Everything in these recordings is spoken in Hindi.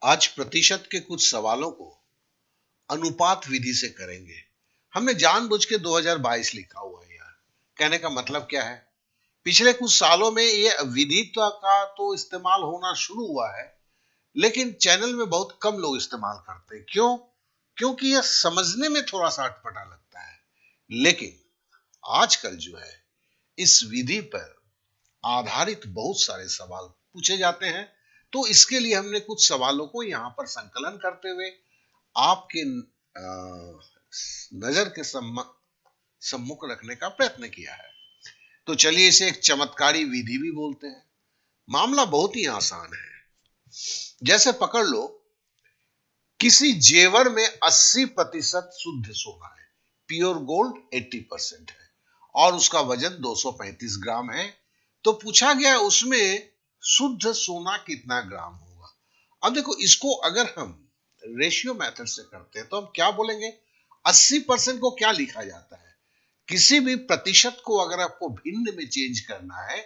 आज प्रतिशत के कुछ सवालों को अनुपात विधि से करेंगे। हमने जानबूझ के 2022 लिखा हुआ है यार। कहने का मतलब क्या है? पिछले कुछ सालों में ये विधि का तो इस्तेमाल होना शुरू हुआ है, लेकिन चैनल में बहुत कम लोग इस्तेमाल करते हैं। क्यों? क्योंकि यह समझने में थोड़ा सा अटपटा लगता है। लेकिन आजकल जो है, इस विधि पर आधारित बहुत सारे सवाल पूछे जाते हैं। तो इसके लिए हमने कुछ सवालों को यहां पर संकलन करते हुए आपके नजर के सम्मुख रखने का प्रयत्न किया है। तो चलिए इसे एक चमत्कारी विधि भी बोलते हैं। मामला बहुत ही आसान है। जैसे पकड़ लो, किसी जेवर में 80% शुद्ध सोना है, प्योर गोल्ड 80% है, और उसका वजन 235 ग्राम है। तो पूछा गया उसमें शुद्ध सोना कितना ग्राम होगा। अब देखो, इसको अगर हम रेशियो मेथड से करते हैं तो हम क्या बोलेंगे? 80% को क्या लिखा जाता है? किसी भी प्रतिशत को अगर आपको भिन्न में चेंज करना है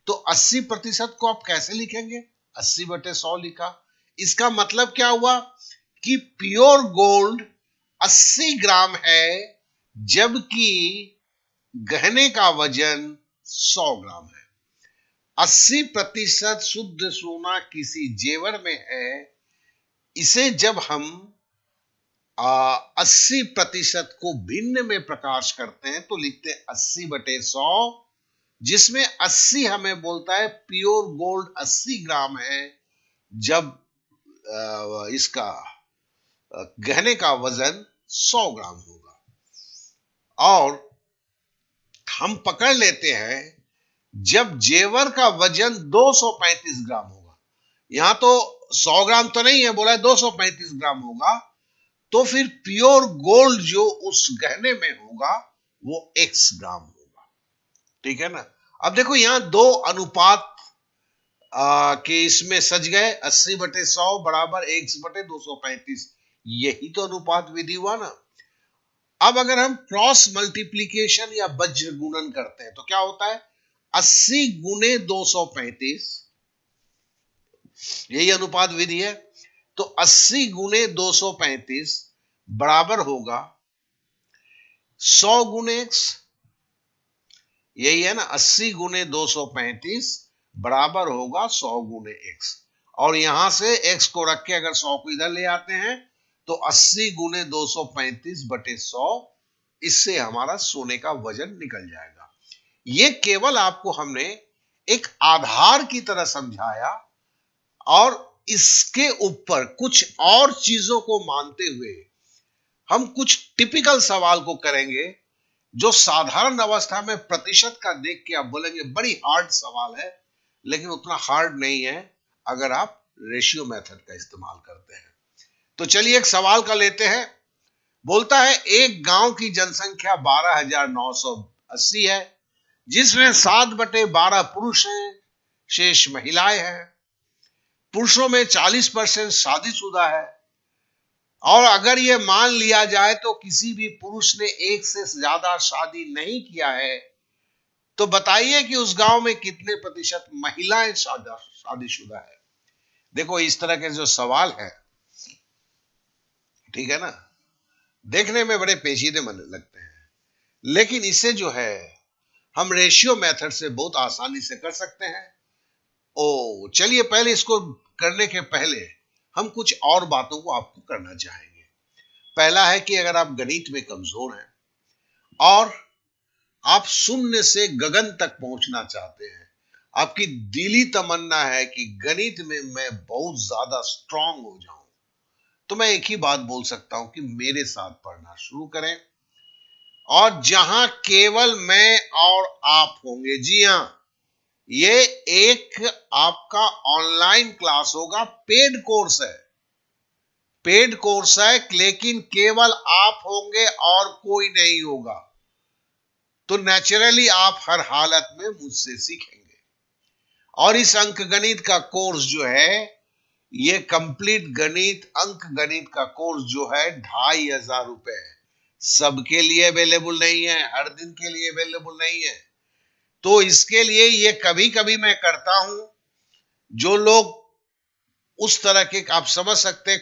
तो 80% को आप कैसे लिखेंगे? 80/100 लिखा। इसका मतलब क्या हुआ कि प्योर गोल्ड 80 ग्राम है, जबकि गहने का वजन 100 ग्राम है। 80% शुद्ध सोना किसी जेवर में है। इसे जब हम 80% को भिन्न में प्रकाश करते हैं तो लिखते हैं 80/100, जिसमें 80 हमें बोलता है प्योर गोल्ड 80 ग्राम है, जब इसका गहने का वजन 100 ग्राम होगा। और हम पकड़ लेते हैं जब जेवर का वजन 235 ग्राम होगा। यहां तो 100 ग्राम तो नहीं है, बोला है 235 ग्राम होगा। तो फिर प्योर गोल्ड जो उस गहने में होगा वो x ग्राम होगा। ठीक है ना? अब देखो, यहां दो अनुपात के इसमें सज गए। 80/100 बराबर x/235। यही तो अनुपात विधि हुआ ना। अब अगर हम क्रॉस मल्टीप्लीकेशन या वज्र गुणन करते हैं तो क्या होता है? 80 गुने 235, यही अनुपात विधि है। तो 80 गुने 235 बराबर होगा 100 गुने x। यही है ना, 80 गुने 235 बराबर होगा 100 गुने x। और यहां से x को रख के अगर 100 को इधर ले आते हैं तो 80 गुने 235/100, इससे हमारा सोने का वजन निकल जाएगा। ये केवल आपको हमने एक आधार की तरह समझाया, और इसके ऊपर कुछ और चीजों को मानते हुए हम कुछ टिपिकल सवाल को करेंगे, जो साधारण अवस्था में प्रतिशत का देख के आप बोलेंगे बड़ी हार्ड सवाल है, लेकिन उतना हार्ड नहीं है अगर आप रेशियो मेथड का इस्तेमाल करते हैं। तो चलिए एक सवाल का लेते हैं। बोलता है एक गांव की जनसंख्या 12,980 है, जिसमें 7/12 पुरुष हैं, शेष महिलाएं हैं। पुरुषों में 40% शादीशुदा है। और अगर यह मान लिया जाए तो किसी भी पुरुष ने एक से ज्यादा शादी नहीं किया है, तो बताइए कि उस गांव में कितने प्रतिशत महिलाएं शादीशुदा है। देखो, इस तरह के जो सवाल है, ठीक है ना, देखने में बड़े पेचीदे मन लगते हैं, लेकिन इसे जो है हम रेशियो मेथड से बहुत आसानी से कर सकते हैं। ओ चलिए, पहले इसको करने के पहले हम कुछ और बातों को आपको करना चाहेंगे। पहला है कि अगर आप गणित में कमजोर हैं और आप शून्य से गगन तक पहुंचना चाहते हैं, आपकी दिली तमन्ना है कि गणित में मैं बहुत ज्यादा स्ट्रांग हो जाऊं, तो मैं एक ही बात बोल सकता हूं कि मेरे साथ पढ़ना शुरू करें। और जहां केवल मैं और आप होंगे। जी हां, ये एक आपका ऑनलाइन क्लास होगा, पेड कोर्स है। पेड कोर्स है, लेकिन केवल आप होंगे और कोई नहीं होगा। तो नेचुरली आप हर हालत में मुझसे सीखेंगे। और इस अंक गणित का कोर्स जो है, ये कंप्लीट गणित, अंक गणित का कोर्स जो है 2,500 है। सबके लिए अवेलेबल नहीं है, हर दिन के लिए अवेलेबल नहीं है। तो इसके लिए ये कभी कभी मैं करता हूं, जो लोग उस तरह के आप समझ सकते हैं,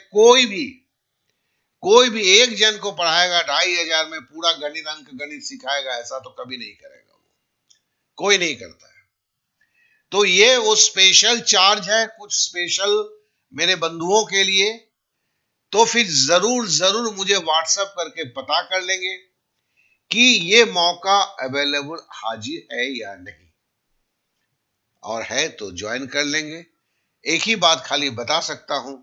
कोई भी एक जन को पढ़ाएगा 2500 में पूरा गणित अंक गणित सिखाएगा, ऐसा तो कभी नहीं करेगा वो, कोई नहीं करता है। तो ये वो स्पेशल चार्ज है कुछ स्पेशल मेरे बंधुओं के लिए। तो फिर जरूर जरूर मुझे व्हाट्सएप करके पता कर लेंगे कि ये मौका अवेलेबल हाजिर है या नहीं, और है तो ज्वाइन कर लेंगे। एक ही बात खाली बता सकता हूं,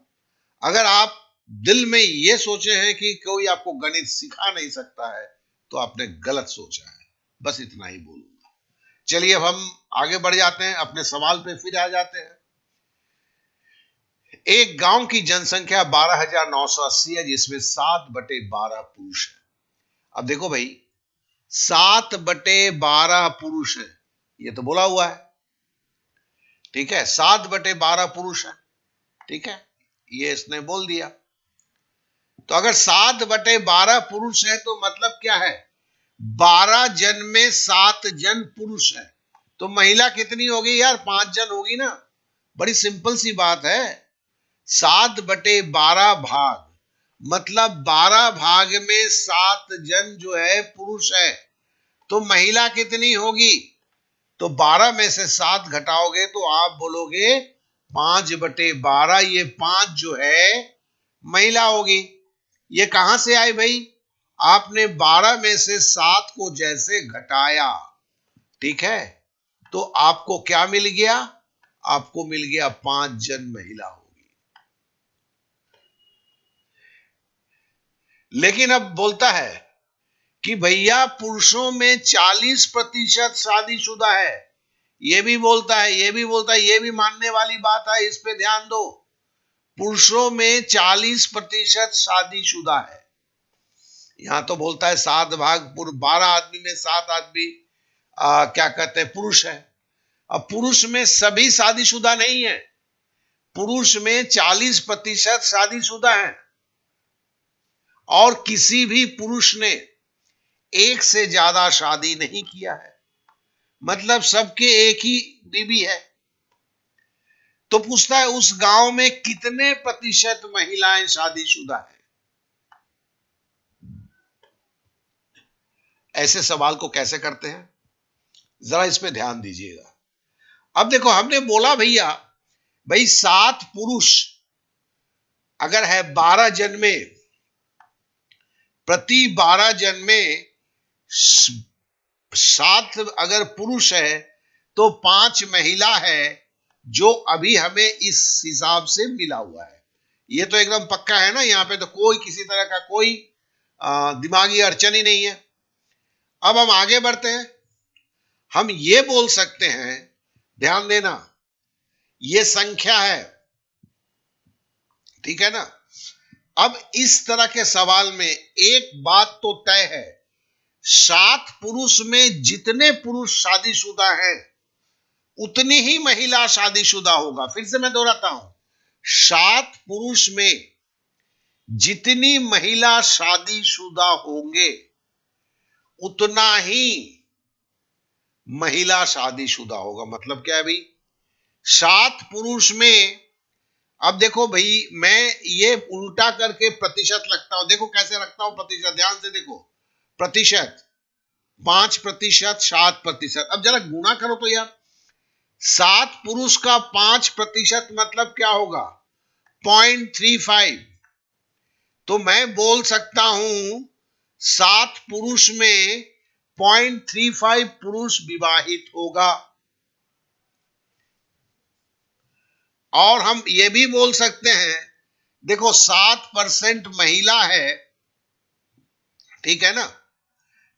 अगर आप दिल में ये सोचे हैं कि कोई आपको गणित सिखा नहीं सकता है तो आपने गलत सोचा है, बस इतना ही बोलूंगा। चलिए अब हम आगे बढ़ जाते हैं, अपने सवाल पे फिर आ जाते हैं। एक गांव की जनसंख्या 12,980 है, जिसमें 7/12 पुरुष है। अब देखो भाई, 7/12 पुरुष है, ये तो बोला हुआ है, ठीक है, 7/12 पुरुष है, ठीक है, ये इसने बोल दिया। तो अगर 7/12 पुरुष है तो मतलब क्या है, 12 जन में 7 जन पुरुष है, तो महिला कितनी होगी यार, 5 जन होगी ना। बड़ी सिंपल सी बात है, 7/12 भाग मतलब 12 भाग में 7 जन जो है पुरुष है, तो महिला कितनी होगी, तो 12 में से 7 घटाओगे तो आप बोलोगे 5/12, ये 5 जो है महिला होगी। ये कहां से आई भाई, आपने 12 में से 7 को जैसे घटाया, ठीक है, तो आपको क्या मिल गया, आपको मिल गया 5 जन महिला होगी। लेकिन अब बोलता है कि भैया पुरुषों में 40% शादीशुदा है, ये भी बोलता है, ये भी बोलता है, ये भी मानने वाली बात है, इस पे ध्यान दो। पुरुषों में 40% शादीशुदा है। यहां तो बोलता है 7 भाग 12 आदमी में 7 आदमी क्या कहते हैं पुरुष है। अब पुरुष में सभी शादीशुदा नहीं है, पुरुष में 40% शादीशुदा है, और किसी भी पुरुष ने एक से ज्यादा शादी नहीं किया है, मतलब सबके एक ही बीवी है। तो पूछता है उस गांव में कितने प्रतिशत महिलाएं शादीशुदा है। ऐसे सवाल को कैसे करते हैं, जरा इस पे ध्यान दीजिएगा। अब देखो, हमने बोला भैया भाई 7 पुरुष अगर है 12 जन में, प्रति 12 जन में 7 अगर पुरुष है तो 5 महिला है, जो अभी हमें इस हिसाब से मिला हुआ है। ये तो एकदम पक्का है ना, यहां पे तो कोई किसी तरह का कोई दिमागी अड़चन ही नहीं है। अब हम आगे बढ़ते हैं, हम ये बोल सकते हैं, ध्यान देना, ये संख्या है, ठीक है ना। अब इस तरह के सवाल में एक बात तो तय है, 7 पुरुष में जितने पुरुष शादीशुदा हैं उतनी ही महिला शादीशुदा होगा। फिर से मैं दोहराता हूं, 7 पुरुष में जितनी महिला शादीशुदा होंगे उतना ही महिला शादीशुदा होगा। मतलब क्या है भाई, 7 पुरुष में, अब देखो भाई मैं ये उल्टा करके प्रतिशत लगता हूं, देखो कैसे रखता हूं प्रतिशत, ध्यान से देखो, प्रतिशत 5%, 7%। अब जरा गुणा करो तो यार, 7 पुरुष का 5% मतलब क्या होगा, 0.35। तो मैं बोल सकता हूं 7 पुरुष में 0.35 पुरुष विवाहित होगा। और हम ये भी बोल सकते हैं, देखो 7% महिला है, ठीक है ना,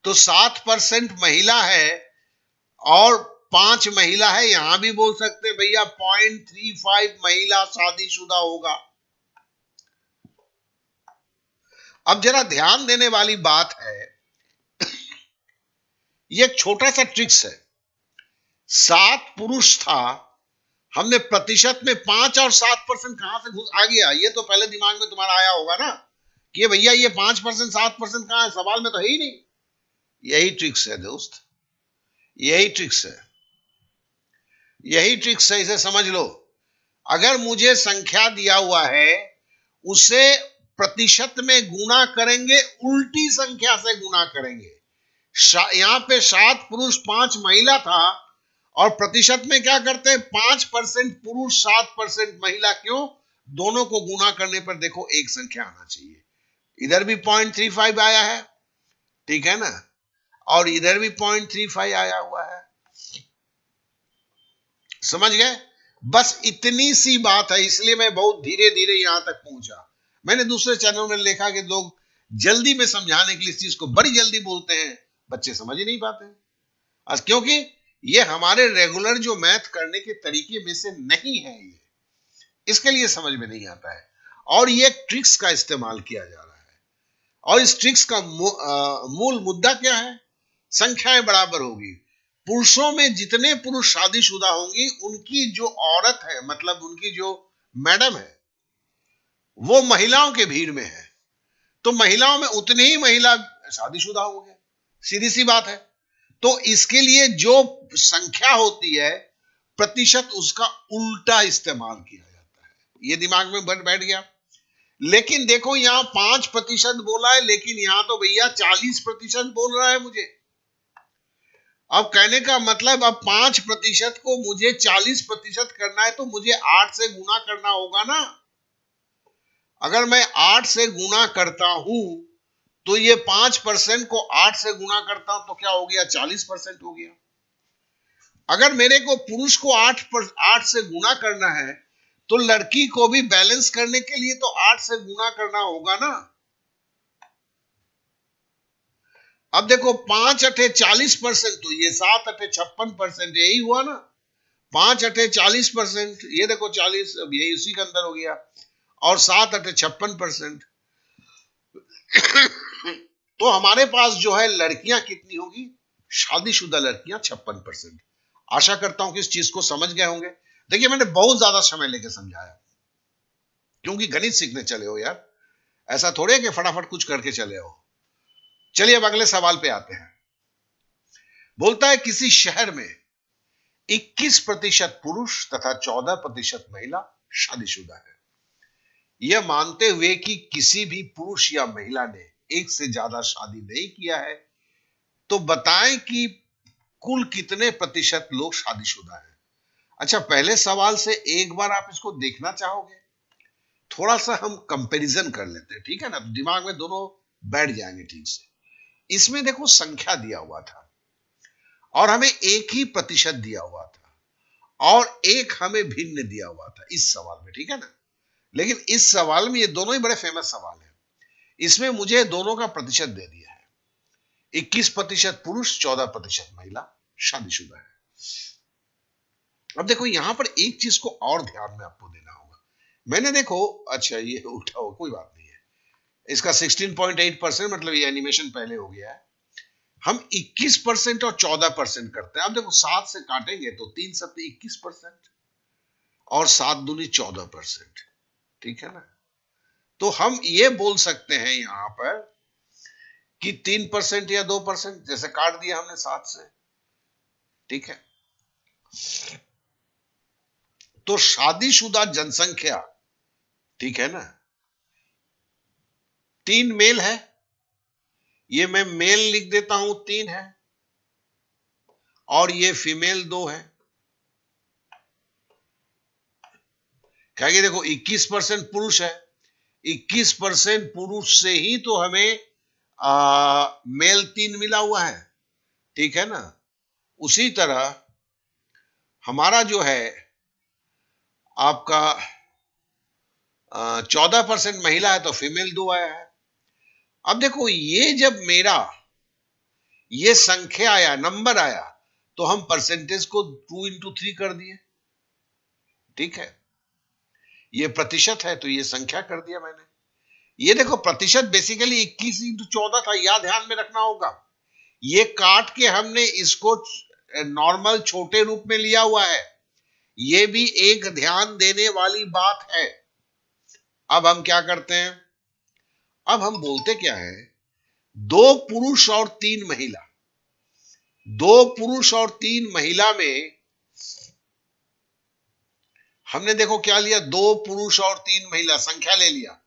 तो 7% महिला है और 5 महिला है, यहां भी बोल सकते हैं भैया 0.35 महिला शादीशुदा होगा। अब जरा ध्यान देने वाली बात है, ये एक छोटा सा ट्रिक्स है। 7 पुरुष था, हमने प्रतिशत में 5 और 7% कहां से घुस आ गया, ये तो पहले दिमाग में तुम्हारा आया होगा ना कि भैया ये 5% 7% कहां है, सवाल में तो है ही नहीं। यही ट्रिक्स है दोस्त, यही ट्रिक्स है, यही ट्रिक्स है, इसे समझ लो। अगर मुझे संख्या दिया हुआ है उसे प्रतिशत में गुना करेंगे, उल्टी संख्या से गुना करेंगे। यहां पे 7 पुरुष 5 महिला था, और प्रतिशत में क्या करते हैं, 5% पुरुष 7% महिला। क्यों? दोनों को गुना करने पर देखो एक संख्या आना चाहिए। इधर भी 0.35 आया है, ठीक है ना, और इधर भी 0.35 आया हुआ है। समझ गए? बस इतनी सी बात है, इसलिए मैं बहुत धीरे धीरे यहां तक पहुंचा। मैंने दूसरे चैनल में देखा कि लोग जल्दी में समझाने के लिए इस चीज को बड़ी जल्दी बोलते हैं, बच्चे समझ ही नहीं पाते। आज क्योंकि ये हमारे रेगुलर जो मैथ करने के तरीके में से नहीं है, ये इसके लिए समझ में नहीं आता है। और ये ट्रिक्स का इस्तेमाल किया जा रहा है, और इस ट्रिक्स का मूल मुद्दा क्या है? संख्याएं बराबर होगी। पुरुषों में जितने पुरुष शादीशुदा होंगी, उनकी जो औरत है, मतलब उनकी जो मैडम है, वो महिलाओं के भीड़ में है, तो महिलाओं में उतनी ही महिला शादीशुदा होंगे। सीधी सी बात है। तो इसके लिए जो संख्या होती है, प्रतिशत, उसका उल्टा इस्तेमाल किया जाता है। ये दिमाग में बैठ गया। लेकिन देखो यहां 5% बोला है, लेकिन यहां तो भैया 40% बोल रहा है मुझे। अब कहने का मतलब, अब 5% को मुझे 40% करना है, तो मुझे 8 से गुना करना होगा ना। अगर मैं 8 से गुना करता हूं, तो ये 5% को 8 से गुना करता हूं तो क्या हो गया, 40% हो गया। अगर मेरे को पुरुष को 8 से गुना करना है, तो लड़की को भी बैलेंस करने के लिए तो 8 से गुना करना होगा ना। अब देखो 5 अठे 40%, तो ये 7 अठे 56%, यही हुआ ना। 5 अठे 40%, ये देखो 40, अब यही उसी के अंदर हो गया। और 7 अठे 56%। तो हमारे पास जो है लड़कियां कितनी होगी, शादीशुदा लड़कियां 56%। आशा करता हूं कि इस चीज को समझ गए होंगे। देखिए मैंने बहुत ज्यादा समय लेके समझाया, क्योंकि गणित सीखने चले हो यार, ऐसा थोड़े कि फटाफट कुछ करके चले हो। चलिए अब अगले सवाल पे आते हैं। बोलता है किसी शहर में 21% पुरुष तथा 14% महिला शादीशुदा है। यह मानते हुए कि किसी भी पुरुष या महिला ने एक से ज्यादा शादी नहीं किया है, तो बताएं कि कुल कितने प्रतिशत लोग शादीशुदा हैं। अच्छा, पहले सवाल से एक बार आप इसको देखना चाहोगे? थोड़ा सा हम कंपैरिजन कर लेते हैं, ठीक है ना, तो दिमाग में दोनों बैठ जाएंगे ठीक से। इसमें देखो संख्या दिया हुआ था, और हमें एक ही प्रतिशत दिया हुआ था, और एक हमें भिन्न दिया हुआ था इस सवाल में, ठीक है ना। लेकिन इस सवाल में, ये दोनों ही बड़े फेमस सवाल हैं, इसमें मुझे दोनों का प्रतिशत दे दिया है। 21% पुरुष, 14% महिला शादीशुदा है। अब देखो यहां पर एक चीज को और ध्यान में आपको देना होगा। मैंने देखो, अच्छा ये उठा हो, कोई बात नहीं है, इसका 16.8%, मतलब ये एनिमेशन पहले हो गया है। हम 21% और 14% करते हैं। अब देखो 7 से काटेंगे तो 3 सत्ते 21%, और 7 दूनी 14%, ठीक है ना। तो हम ये बोल सकते हैं यहां पर कि 3% या 2%, जैसे काट दिया हमने 7 से, ठीक है। तो शादीशुदा जनसंख्या, ठीक है ना, 3 मेल है, ये मैं मेल लिख देता हूं 3 है, और ये फीमेल 2 है। क्या कि देखो 21% पुरुष है, 21% पुरुष से ही तो हमें मेल 3 मिला हुआ है, ठीक है ना। उसी तरह हमारा जो है आपका 14% महिला है, तो फीमेल 2 आया है। अब देखो ये जब मेरा ये संख्या आया, नंबर आया, तो हम परसेंटेज को 2 into 3 कर दिए, ठीक है। ये प्रतिशत है, तो ये संख्या कर दिया मैंने। ये देखो प्रतिशत बेसिकली 21 into 14 था, याद ध्यान में रखना होगा। ये काट के हमने इसको नॉर्मल छोटे रूप में लिया हुआ है, ये भी एक ध्यान देने वाली बात है। अब हम क्या करते हैं, अब हम बोलते क्या है, 2 पुरुष और 3 महिला, 2 पुरुष और 3 महिला में हमने देखो क्या लिया, 2 पुरुष और 3 महिला संख्या ले लिया।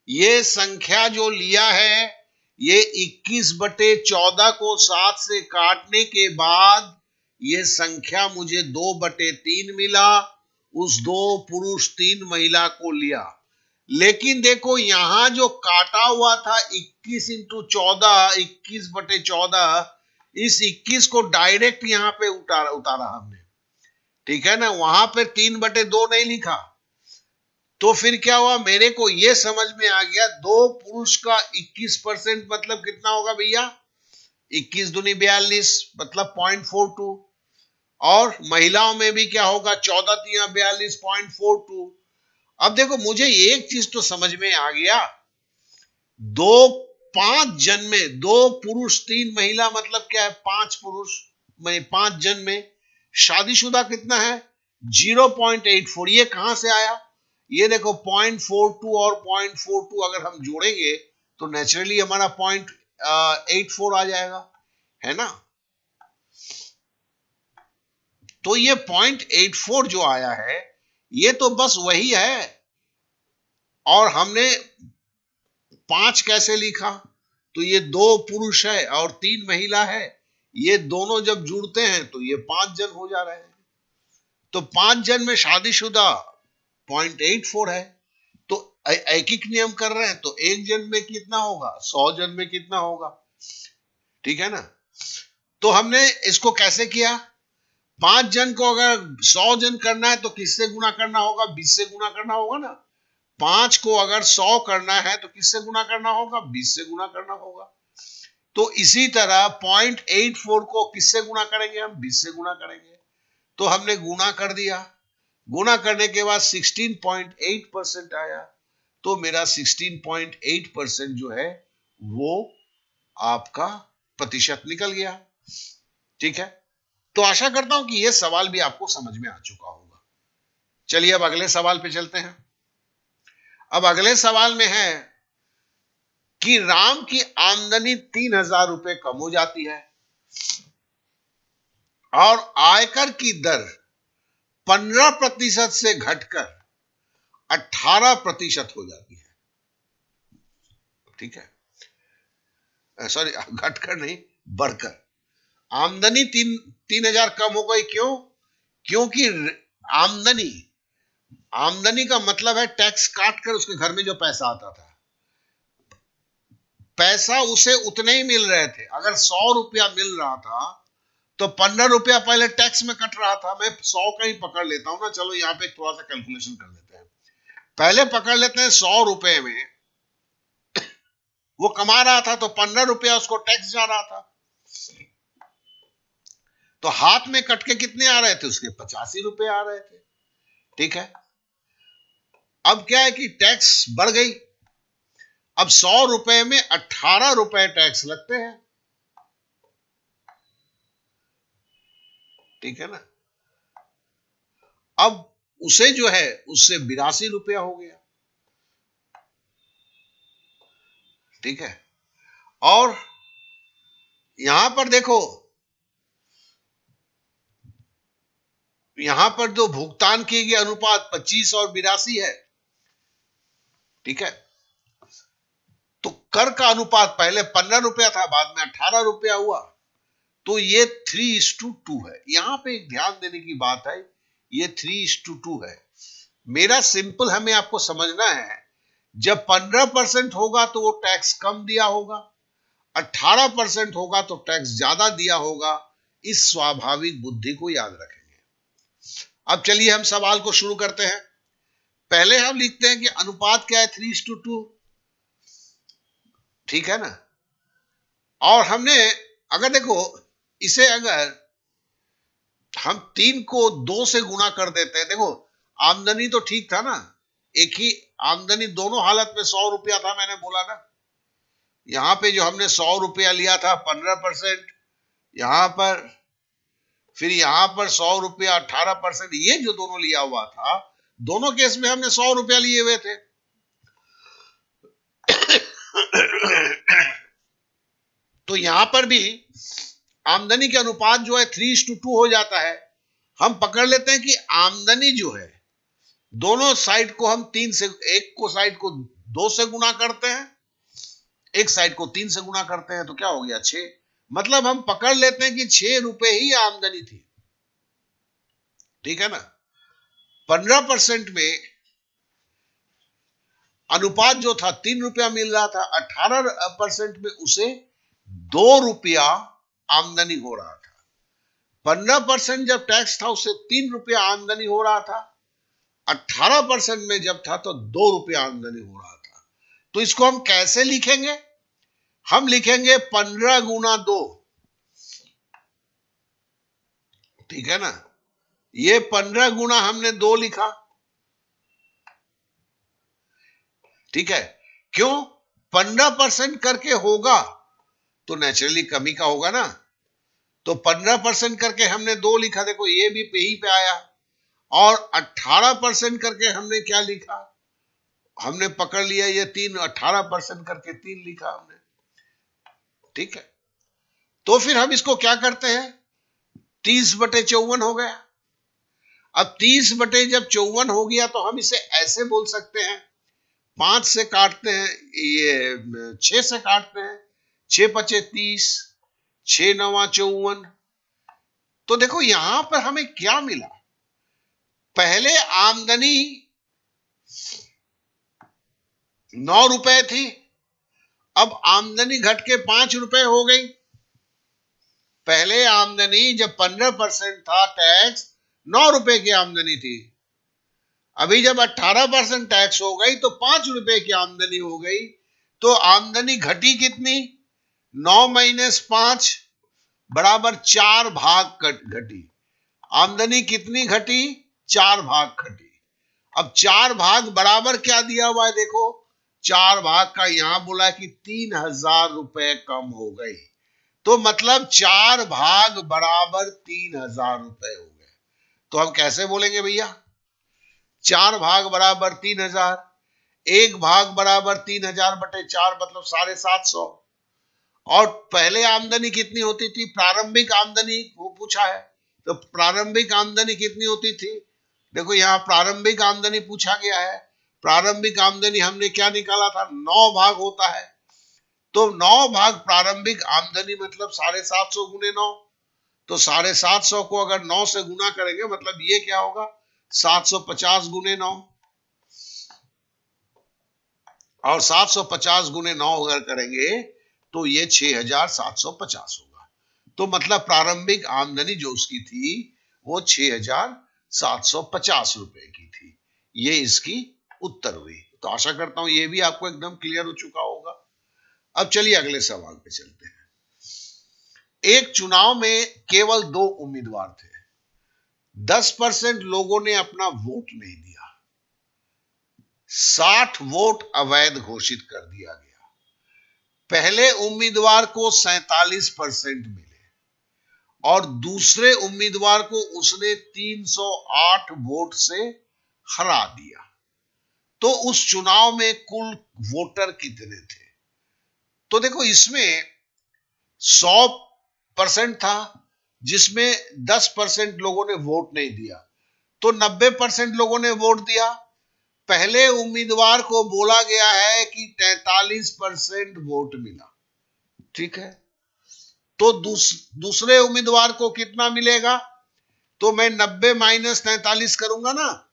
ये संख्या जो लिया है, ये 21/14 को 7 से काटने के बाद ये संख्या मुझे 2/3 मिला। उस 2 पुरुष 3 महिला को लिया। लेकिन देखो यहां जो काटा हुआ था 21 इंटू 14, 21/14, इस 21 को डायरेक्ट यहां पे उतारा हमने, ठीक है ना। वहां पे 3/2 नहीं लिखा। तो फिर क्या हुआ, मेरे को यह समझ में आ गया 2 पुरुष का 21% मतलब कितना होगा भैया, 21 दूनी 42 मतलब 0.42। और महिलाओं में भी क्या होगा, 14 तिया 42, 0.42। अब देखो मुझे एक चीज तो समझ में आ गया, 5 जन में 2 पुरुष 3 महिला मतलब क्या है, 5 पुरुष में 5 जन में शादीशुदा कितना है, 0.84। ये कहां से आया, ये देखो 0.42 और 0.42 अगर हम जोड़ेंगे तो नेचुरली हमारा 0.84 आ जाएगा, है ना। तो ये 0.84 जो आया है, ये तो बस वही है। और हमने 5 कैसे लिखा, तो ये 2 पुरुष है और 3 महिला है, ये दोनों जब जुड़ते हैं तो ये 5 जन हो जा रहे हैं। तो 5 जन में शादीशुदा 0.84 है। तो एक एक नियम कर रहे हैं, तो एक जन में कितना होगा, 100 जन में कितना होगा, ठीक है ना। तो हमने इसको कैसे किया, 5 जन को अगर 100 जन करना है तो किससे गुना करना होगा, 20 से गुना करना होगा ना। 5 को अगर 100 करना है तो किससे गुना करना होगा, 20 से गुना करना होगा। तो इसी तरह 0.84 को किससे गुना करेंगे, हम 20 से गुना करेंगे। तो हमने गुना कर दिया, गुना करने के बाद 16.8% आया। तो मेरा 16.8% जो है वो आपका प्रतिशत निकल गया, ठीक है। तो आशा करता हूं कि यह सवाल भी आपको समझ में आ चुका होगा। चलिए अब अगले सवाल पे चलते हैं। अब अगले सवाल में है कि राम की आमदनी 3,000 रुपए कम हो जाती है और आयकर की दर 15% से घटकर 18% हो जाती है, ठीक है। सॉरी, घटकर नहीं, बढ़कर। आमदनी 3,000 कम हो गई, क्यों, क्योंकि आमदनी आमदनी का मतलब है टैक्स काट कर उसके घर में जो पैसा आता था, पैसा उसे उतने ही मिल रहे थे। अगर 100 रुपया मिल रहा था तो 15 रुपया पहले टैक्स में कट रहा था। मैं 100 का ही पकड़ लेता हूं ना, चलो यहां पे थोड़ा सा कैलकुलेशन कर लेते हैं। पहले पकड़ लेते हैं 100 रुपए में वो कमा रहा था, तो 15 रुपया उसको टैक्स जा रहा था। तो हाथ में कट के कितने आ रहे थे उसके, 85 रुपए आ रहे थे, ठीक है। अब क्या है कि टैक्स बढ़ गई। अब 100 रुपए में 18 रुपए टैक्स लगते हैं, ठीक है ना। अब उसे जो है उससे 82 रुपया हो गया, ठीक है। और यहां पर देखो, यहां पर जो भुगतान किए गए अनुपात 25 और 82 है, ठीक है। तो कर का अनुपात पहले 15 रुपया था, बाद में 18 रुपया हुआ। तो ये 3:2 है। यहां पे एक ध्यान देने की बात है, ये 3:2 है। मेरा सिंपल हमें आपको समझना है, जब 15% होगा तो वो टैक्स कम दिया होगा, 18% होगा तो टैक्स ज्यादा दिया होगा। इस स्वाभाविक बुद्धि को याद रखेंगे। अब चलिए हम सवाल को शुरू करते हैं। पहले हम लिखते हैं कि अनुपात क्या है, 3:2, ठीक है ना। और हमने अगर देखो, इसे अगर हम 3 को 2 से गुणा कर देते हैं, देखो आमदनी तो ठीक था ना, एक ही आमदनी दोनों हालत में 100 रुपया था, मैंने बोला ना। यहां पे जो हमने 100 रुपया लिया था 15%, यहां पर फिर यहां पर 100 रुपया 18%, ये जो दोनों लिया हुआ था, दोनों केस में हमने 100 रुपया लिए हुए थे। तो यहां पर भी आमदनी के अनुपात जो है 3:2 हो जाता है। हम पकड़ लेते हैं कि आमदनी जो है दोनों साइड को हम 3 से, एक को साइड को 2 से गुना करते हैं, एक साइड को 3 से गुना करते हैं, तो क्या हो गया 6। मतलब हम पकड़ लेते हैं कि 6 रुपए ही आमदनी थी, ठीक है ना। 15% में अनुपात जो था 3 रुपया मिल रहा था, 18% में उसे 2 रुपया आमदनी हो रहा था। 15% जब टैक्स था उससे 3 रुपया आमदनी हो रहा था, 18% में जब था तो 2 रुपया आमदनी हो रहा था। तो इसको हम कैसे लिखेंगे? हम लिखेंगे 15 गुना 2, ठीक है ना। ये 15 गुना हमने 2 लिखा, ठीक है। क्यों? 15% करके होगा तो नेचुरली कमी का होगा ना, तो 15% करके हमने 2 लिखा, देखो ये भी पे ही पे आया। और 18% करके हमने क्या लिखा, हमने पकड़ लिया ये 3, 18% करके 3 लिखा हमने, ठीक है। तो फिर हम इसको क्या करते हैं, 30/54 हो गया। अब 30 जब 54 हो गया तो हम इसे ऐसे बोल सकते हैं, 5 से काटते हैं, ये 6 से काटते हैं, 6 पचे 30, 6 नवा 54। तो देखो यहां पर हमें क्या मिला, पहले आमदनी 9 रुपए थी, अब आमदनी घट के 5 रुपए हो गई। पहले आमदनी जब 15% था टैक्स, 9 रुपए की आमदनी थी। अभी जब 18% टैक्स हो गई तो 5 रुपए की आमदनी हो गई। तो आमदनी घटी कितनी, 9 माइनस 5 बराबर 4 भाग घटी। आमदनी कितनी घटी, 4 भाग घटी। अब 4 भाग बराबर क्या दिया हुआ है, देखो 4 भाग का यहां बोला कि 3000 रुपए कम हो गई। तो मतलब 4 भाग बराबर 3000 रुपए हो गए। तो हम कैसे बोलेंगे भैया, 4 भाग बराबर 3000, 1 भाग बराबर 3000/4 मतलब 750। और पहले आमदनी कितनी होती थी, प्रारंभिक आमदनी वो पूछा है, तो प्रारंभिक आमदनी कितनी होती थी, देखो यहां प्रारंभिक आमदनी पूछा गया है। प्रारंभिक आमदनी हमने क्या निकाला था, 9 भाग होता है। तो 9 भाग प्रारंभिक आमदनी मतलब 750 गुने 9। तो 750 को अगर 9 से गुना करेंगे मतलब ये क्या होगा, 750 गुने 9। और 750 गुने 9 अगर करेंगे तो ये 6750 होगा। तो मतलब प्रारंभिक आमदनी जो उसकी थी वो 6750 रुपए की थी। ये इसकी उत्तर हुई। तो आशा करता हूं ये भी आपको एकदम क्लियर हो चुका होगा। अब चलिए अगले सवाल पे चलते हैं। एक चुनाव में केवल 2 उम्मीदवार थे, 10% लोगों ने अपना वोट नहीं दिया, 60 वोट अवैध घोषित कर दिया गया। पहले उम्मीदवार को 47% मिले और दूसरे उम्मीदवार को उसने 308 वोट से हरा दिया। तो उस चुनाव में कुल वोटर कितने थे? तो देखो इसमें 100% था जिसमें 10% लोगों ने वोट नहीं दिया, तो 90% लोगों ने वोट दिया। पहले उम्मीदवार को बोला गया है कि 43% वोट मिला, ठीक है। तो दूसरे उम्मीदवार को कितना मिलेगा, तो मैं 90 माइनस 43 करूंगा ना,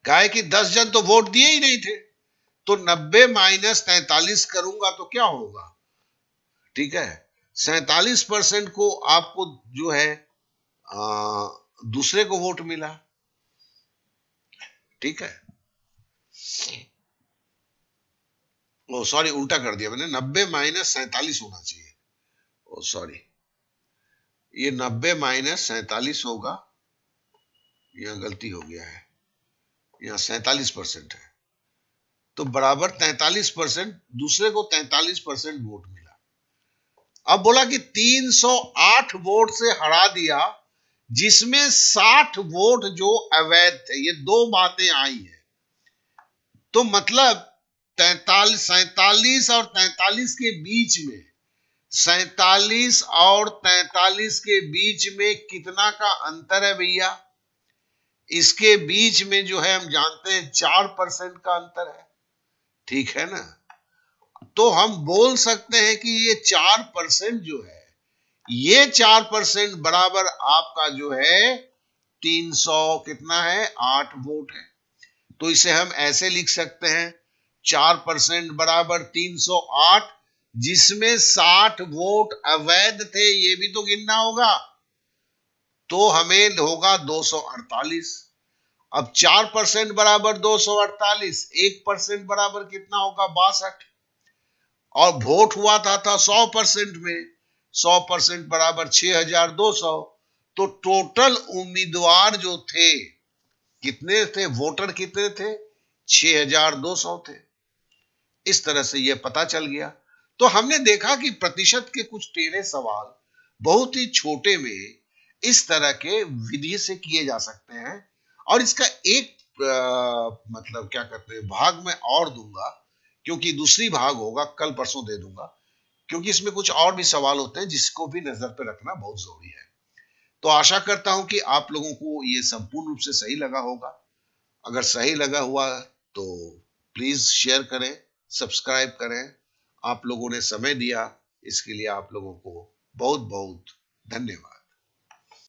कहे कि 10 जन तो वोट दिए ही नहीं थे, तो 90 माइनस 43 करूंगा तो क्या होगा, ठीक है। 47% को आपको जो है दूसरे को वोट मिला, ठीक है। ओ सॉरी उल्टा कर दिया मैंने, 90 माइनस 47 होना चाहिए। ओ सॉरी, ये 90 माइनस 47 होगा, यहां गलती हो गया है, यहां 47% है। तो बराबर 43%, दूसरे को 43% वोट मिला। अब बोला कि 308 वोट से हरा दिया, जिसमें 60 वोट जो अवैध थे। ये दो बातें आई है, तो मतलब 47 और 43 के बीच में, 47 और 43 के बीच में कितना का अंतर है भैया, इसके बीच में जो है हम जानते हैं 4% का अंतर है, ठीक है ना। तो हम बोल सकते हैं कि ये 4% जो है, ये 4% बराबर आपका जो है 300 कितना है 8 वोट है। तो इसे हम ऐसे लिख सकते हैं 4% बराबर 308, जिसमें 60 वोट अवैध थे, ये भी तो गिनना होगा। तो हमें होगा 248। अब 4% बराबर 248, 1% बराबर कितना होगा 62, और वोट हुआ था 100% में, 100% बराबर 6200। तो टोटल उम्मीदवार जो थे कितने थे, वोटर कितने थे, 6200 थे। इस तरह से यह पता चल गया। तो हमने देखा कि प्रतिशत के कुछ टेढ़े सवाल बहुत ही छोटे में इस तरह के विधि से किए जा सकते हैं। और इसका एक मतलब क्या कहते हैं भाग मैं और दूंगा, क्योंकि दूसरी भाग होगा कल परसों दे दूंगा, क्योंकि इसमें कुछ और भी सवाल होते हैं जिसको भी नजर पे रखना बहुत जरूरी है। तो आशा करता हूं कि आप लोगों को ये संपूर्ण रूप से सही लगा होगा। अगर सही लगा हुआ तो प्लीज शेयर करें, सब्सक्राइब करें। आप लोगों ने समय दिया, इसके लिए आप लोगों को बहुत बहुत धन्यवाद।